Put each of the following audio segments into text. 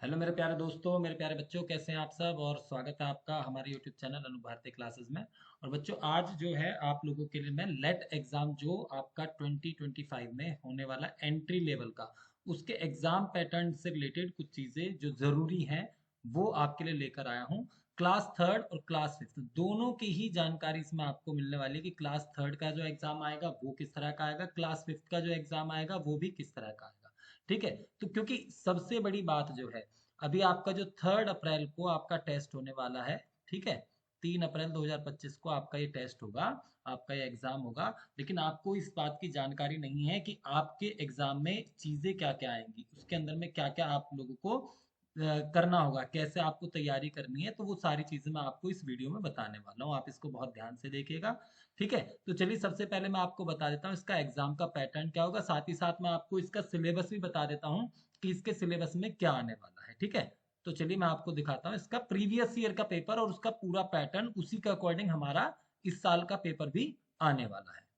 Hello मेरे प्यारे दोस्तों, मेरे प्यारे बच्चों, कैसे हैं आप सब। और स्वागत है आपका हमारे यूट्यूब चैनल अनु भारती क्लासेस में। और बच्चों, आज जो है आप लोगों के लिए मैं लेट एग्जाम जो आपका 2025 में होने वाला एंट्री लेवल का, उसके एग्जाम पैटर्न से रिलेटेड कुछ चीज़ें जो ज़रूरी हैं वो आपके लिए लेकर आया हूँ। क्लास थर्ड और क्लास फिफ्थ दोनों की ही जानकारी इसमें आपको मिलने वाली है कि क्लास थर्ड का जो एग्ज़ाम आएगा वो किस तरह का आएगा, क्लास फिफ्थ का जो एग्ज़ाम आएगा वो भी किस तरह का आएगा। ठीक है। तो क्योंकि सबसे बड़ी बात जो है, अभी आपका जो 3 अप्रैल को आपका टेस्ट होने वाला है। ठीक है। 3 अप्रैल 2025 को आपका ये टेस्ट होगा, आपका ये एग्जाम होगा। लेकिन आपको इस बात की जानकारी नहीं है कि आपके एग्जाम में चीजें क्या क्या आएंगी, उसके अंदर में क्या क्या आप लोगों को करना होगा, कैसे आपको तैयारी करनी है। तो वो सारी चीजें मैं आपको इस वीडियो में बताने वाला हूँ, आप इसको बहुत ध्यान से देखिएगा। ठीक है। तो चलिए, सबसे पहले मैं आपको बता देता हूँ इसका एग्जाम का पैटर्न क्या होगा, साथ ही साथ मैं आपको इसका सिलेबस भी बता देता हूँ कि इसके सिलेबस में क्या आने वाला है। ठीक है। तो चलिए मैं आपको दिखाता हूँ इसका प्रीवियस ईयर का पेपर और उसका पूरा पैटर्न, उसी के अकॉर्डिंग हमारा इस साल का पेपर भी आने वाला है।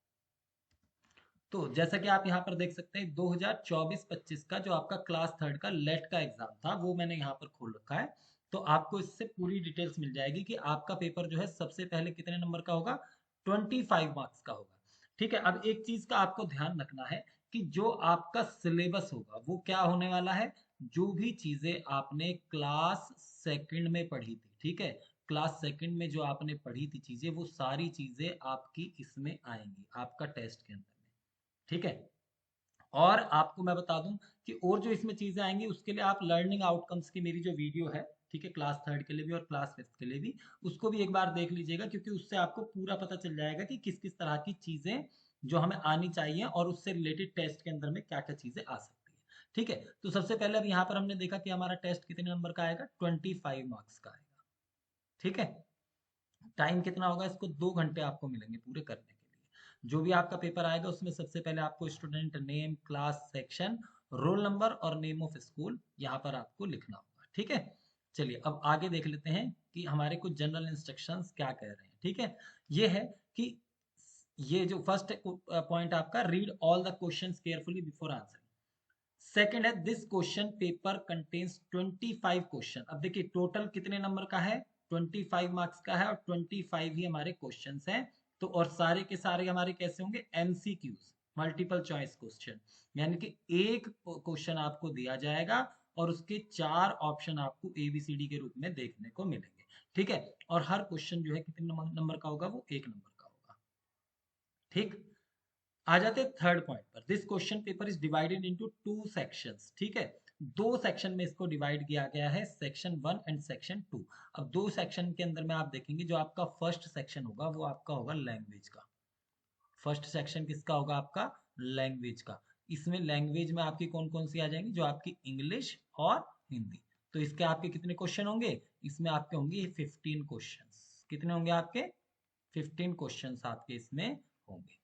तो जैसा कि आप यहाँ पर देख सकते हैं, 2024-25 का जो आपका क्लास थर्ड का लेट का एग्जाम था वो मैंने यहाँ पर खोल रखा है। तो आपको इससे पूरी डिटेल्स मिल जाएगी कि आपका पेपर जो है सबसे पहले कितने नंबर का होगा। 25 मार्क्स का होगा। ठीक है। अब एक चीज का आपको ध्यान रखना है कि जो आपका सिलेबस होगा वो क्या होने वाला है। जो भी चीजें आपने क्लास सेकंड में पढ़ी थी, ठीक है, क्लास सेकंड में जो आपने पढ़ी थी चीजें, वो सारी चीजें आपकी इसमें आएंगी आपका टेस्ट के अंदर में। ठीक है। और आपको मैं बता दूं कि और जो इसमें चीजें आएंगी उसके लिए आप लर्निंग आउटकम्स की मेरी जो वीडियो है, ठीक है, क्लास थर्ड के लिए भी और क्लास फिफ्थ के लिए भी, उसको भी एक बार देख लीजिएगा, क्योंकि उससे आपको पूरा पता चल जाएगा कि किस किस तरह की चीजें जो हमें आनी चाहिए और उससे रिलेटेड टेस्ट के अंदर में क्या क्या चीजें आ सकती है। ठीक है। तो सबसे पहले अब यहाँ पर हमने देखा कि हमारा टेस्ट कितने नंबर का आएगा, 25 मार्क्स का आएगा। ठीक है। टाइम कितना होगा, इसको 2 घंटे आपको मिलेंगे पूरे करने के लिए। जो भी आपका पेपर आएगा उसमें सबसे पहले आपको student name, class, section, roll number और नेम ऑफ स्कूल यहाँ पर आपको लिखना होगा। ठीक है। चलिए अब आगे देख लेते हैं कि हमारे कुछ जनरल इंस्ट्रक्शंस क्या कह रहे हैं। ठीक है। ये है कि ये जो फर्स्ट पॉइंट आपका, read all the questions carefully before answering. Second है, this question paper contains 25 question. अब देखिए टोटल कितने नंबर का है, 25 मार्क्स का है और 25 ही हमारे क्वेश्चन हैं। तो और सारे के सारे हमारे कैसे होंगे, एमसीक्यूज, मल्टीपल चॉइस क्वेश्चन। यानी कि एक क्वेश्चन आपको दिया जाएगा और उसके 4 ऑप्शन आपको एबीसीडी के रूप में देखने को मिलेंगे। ठीक है। और हर क्वेश्चन जो है कितने नंबर का होगा, वो 1 नंबर का होगा। ठीक। आ जाते हैं थर्ड पॉइंट पर, this question paper is divided into 2 sections. ठीक है। 2 सेक्शन में इसको डिवाइड किया गया है, सेक्शन 1 एंड सेक्शन 2। अब 2 सेक्शन के अंदर में आप देखेंगे, जो आपका फर्स्ट सेक्शन होगा वो आपका होगा लैंग्वेज का। फर्स्ट सेक्शन किसका होगा, आपका लैंग्वेज का। इसमें लैंग्वेज में आपकी कौन कौन सी आ जाएंगी, जो आपकी इंग्लिश और हिंदी। तो इसके आपके कितने क्वेश्चन होंगे, इसमें आपके होंगे 15 क्वेश्चन। कितने होंगे आपके, 15 क्वेश्चन आपके इसमें होंगे।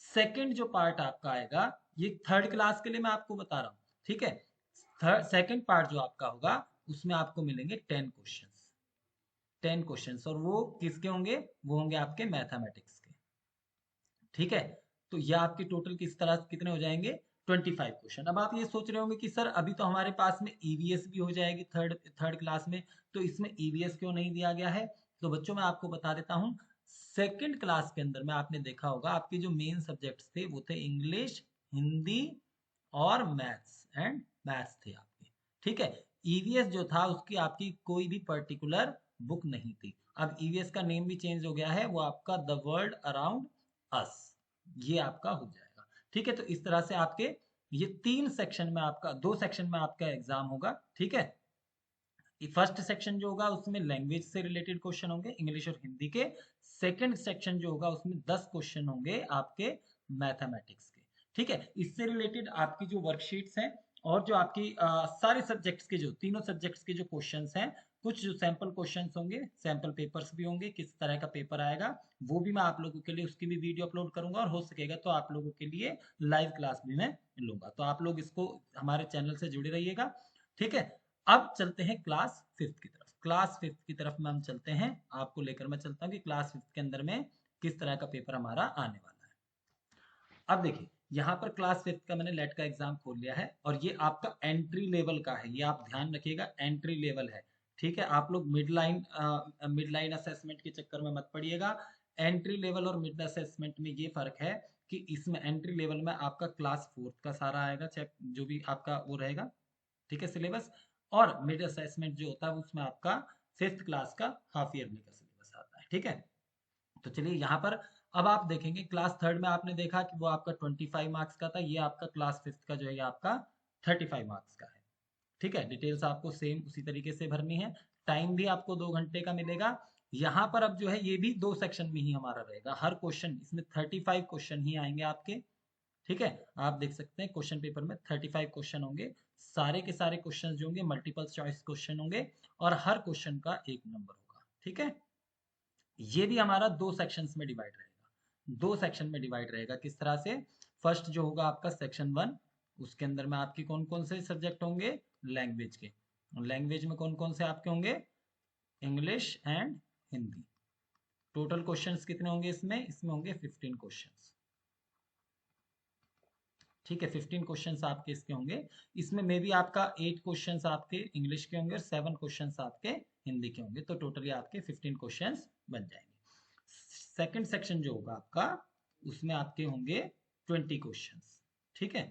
सेकंड जो पार्ट आपका आएगा, ये थर्ड क्लास के लिए मैं आपको बता रहा हूँ। ठीक है। थर्ड सेकंड पार्ट जो आपका होगा उसमें आपको मिलेंगे 10 क्वेश्चंस। 10 क्वेश्चंस, और वो किसके होंगे, वो होंगे आपके मैथमेटिक्स के। ठीक है। तो ये आपके टोटल किस तरह कितने हो जाएंगे, 25 क्वेश्चन। अब आप ये सोच रहे होंगे कि सर अभी तो हमारे पास में ईवीएस भी हो जाएगी थर्ड थर्ड क्लास में, तो इसमें ईवीएस क्यों नहीं दिया गया है। तो बच्चों मैं आपको बता देता हूँ, सेकंड क्लास के अंदर में आपने देखा होगा आपके जो मेन सब्जेक्ट्स थे वो थे इंग्लिश, हिंदी और मैथ्स थे आपके। ठीक है। ईवीएस जो था उसकी आपकी कोई भी पर्टिकुलर बुक नहीं थी। अब ईवीएस का नेम भी चेंज हो गया है, वो आपका द वर्ल्ड अराउंड अस, ये आपका हो जाएगा। ठीक है। तो इस तरह से आपके ये 3 सेक्शन में आपका, 2 सेक्शन में आपका एग्जाम होगा। ठीक है। फर्स्ट सेक्शन जो होगा उसमें लैंग्वेज से रिलेटेड क्वेश्चन होंगे, इंग्लिश और हिंदी के। सेकंड सेक्शन जो होगा उसमें 10 क्वेश्चन होंगे आपके मैथमेटिक्स के। ठीक है। इससे रिलेटेड आपकी जो वर्कशीट्स हैं और जो आपकी सारे सब्जेक्ट्स के, जो तीनों सब्जेक्ट्स के जो क्वेश्चंस हैं, कुछ जो सैंपल क्वेश्चंस होंगे, सैंपल पेपर्स भी होंगे, किस तरह का पेपर आएगा वो भी मैं आप लोगों के लिए उसकी भी वीडियो अपलोड करूंगा, और हो सकेगा तो आप लोगों के लिए लाइव क्लास भी मैं लूंगा। तो आप लोग इसको हमारे चैनल से जुड़े रहिएगा। ठीक है। अब चलते हैं क्लास फिफ्थ की तरफ। क्लास फिफ्थ की तरफ में हम चलते हैं, आपको लेकर मैं चलता हूँ कि क्लास फिफ्थ के अंदर में किस तरह का पेपर हमारा आने वाला है। अब देखिए, यहाँ पर क्लास 5th का मैंने लेट का एग्जाम खोल लिया है और ये आपका एंट्री लेवल का है, ये आप ध्यान रखिएगा, एंट्री लेवल है। ठीक है, आप लोग मिड लाइन असेसमेंट के चक्कर में मत पड़िएगा। एंट्री लेवल और मिड असेसमेंट में ये फर्क है कि इसमें एंट्री लेवल में आपका क्लास 4th का सारा आएगा, चेक जो भी आपका वो रहेगा, ठीक है, सिलेबस। और मिड असेसमेंट जो होता है उसमें आपका 5th क्लास का हाफ ईयरली का सिलेबस आता है। ठीक है, तो चलिए यहाँ पर अब आप देखेंगे क्लास 3rd में आपने देखा कि वो आपका 25 मार्क्स का था, ये आपका क्लास 5th का जो है ये आपका 35 मार्क्स का है। ठीक है, डिटेल्स आपको सेम उसी तरीके से भरनी है। टाइम भी आपको 2 घंटे का मिलेगा। यहाँ पर अब जो है ये भी 2 सेक्शन में ही हमारा रहेगा, हर क्वेश्चन इसमें 35 क्वेश्चन ही आएंगे आपके। ठीक है, आप देख सकते हैं क्वेश्चन पेपर में 35 क्वेश्चन होंगे, सारे के सारे क्वेश्चन जो होंगे मल्टीपल चॉइस क्वेश्चन होंगे और हर क्वेश्चन का 1 नंबर होगा। ठीक है, ये भी हमारा 2 सेक्शंस में डिवाइड रहेगा, 2 सेक्शन में डिवाइड रहेगा। किस तरह से? फर्स्ट जो होगा आपका सेक्शन 1, उसके अंदर में आपके कौन कौन से सब्जेक्ट होंगे? लैंग्वेज के। लैंग्वेज में कौन कौन से आपके होंगे? English and Hindi. Total questions कितने होंगे इसमें? इसमें होंगे 15 क्वेश्चंस। ठीक है, 15 क्वेश्चंस आपके इसके होंगे। इसमें मे बी आपका 8 क्वेश्चंस आपके इंग्लिश के होंगे और 7 क्वेश्चंस आपके हिंदी के होंगे, तो टोटली आपके 15 क्वेश्चंस बन जाएंगे। सेकंड सेक्शन जो होगा आपका, उसमें आपके होंगे 20 क्वेश्चंस। ठीक है,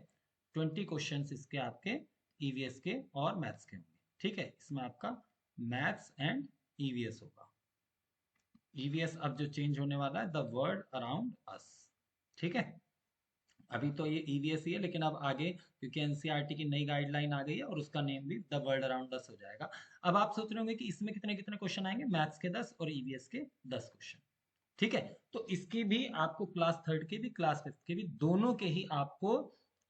20 क्वेश्चंस इसके आपके ईवीएस के और मैथ्स के होंगे। ठीक है, इसमें आपका मैथ्स एंड ईवीएस होगा। ईवीएस अब जो चेंज होने वाला है, द वर्ल्ड अराउंड अस। ठीक है, अभी तो ये ईवीएस ही है, लेकिन अब आगे क्योंकि एनसीईआरटी की नई गाइडलाइन आ गई है और उसका नेम भी द वर्ल्ड अराउंड अस हो जाएगा। अब आप सोच रहे होंगे कि इसमें कितने कितने क्वेश्चन आएंगे? मैथ्स के 10 और ईवीएस के 10 क्वेश्चन। ठीक है, तो इसके भी आपको क्लास 3rd के भी क्लास 5th के भी दोनों के ही आपको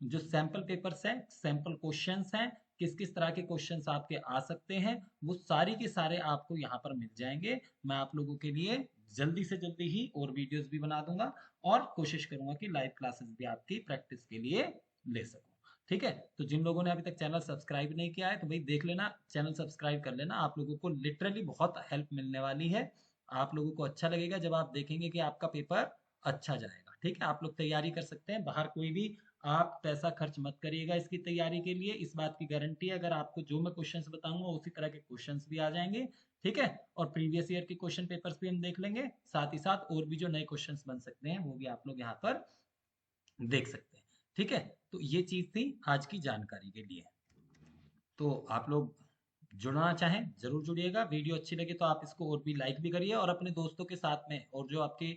जो सैंपल पेपर्स हैं, सैंपल क्वेश्चंस हैं, किस किस तरह के क्वेश्चंस आपके आ सकते हैं, वो सारी के सारे आपको यहाँ पर मिल जाएंगे। मैं आप लोगों के लिए जल्दी से जल्दी ही और वीडियोस भी बना दूंगा और कोशिश करूंगा कि लाइव क्लासेस भी आपकी प्रैक्टिस के लिए ले सकूं। ठीक है, तो जिन लोगों ने अभी तक चैनल सब्सक्राइब नहीं किया है तो भाई देख लेना, चैनल सब्सक्राइब कर लेना, आप लोगों को लिटरली बहुत हेल्प मिलने वाली है। आप लोगों को अच्छा लगेगा जब आप देखेंगे कि आपका पेपर अच्छा जाएगा। ठीक है, आप लोग तैयारी कर सकते हैं, बाहर कोई भी आप पैसा खर्च मत करिएगा इसकी तैयारी के लिए, इस बात की गारंटी है। अगर आपको जो मैं क्वेश्चंस बताऊंगा उसी तरह के क्वेश्चंस भी आ जाएंगे। ठीक है, और प्रीवियस ईयर के क्वेश्चन पेपर्स भी हम देख लेंगे, साथ ही साथ और भी जो नए क्वेश्चंस बन सकते हैं वो भी आप लोग यहाँ पर देख सकते हैं। ठीक है, तो ये चीज थी आज की जानकारी के लिए। तो आप लोग जुड़ना चाहें जरूर जुड़िएगा, वीडियो अच्छी लगे तो आप इसको और भी लाइक भी करिए और अपने दोस्तों के साथ में और जो आपके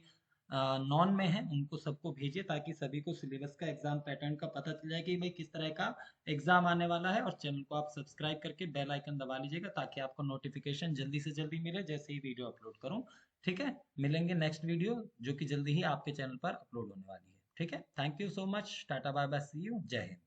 नॉन में हैं उनको सबको भेजिए, ताकि सभी को सिलेबस का एग्जाम पैटर्न का पता चल जाए कि भाई किस तरह का एग्जाम आने वाला है। और चैनल को आप सब्सक्राइब करके बेल आइकन दबा लीजिएगा ताकि आपको नोटिफिकेशन जल्दी से जल्दी मिले जैसे ही वीडियो अपलोड करूँ। ठीक है, मिलेंगे नेक्स्ट वीडियो जो कि जल्दी ही आपके चैनल पर अपलोड होने वाली है। ठीक है, thank you so much, tata bye bye, see you, जय हिंद।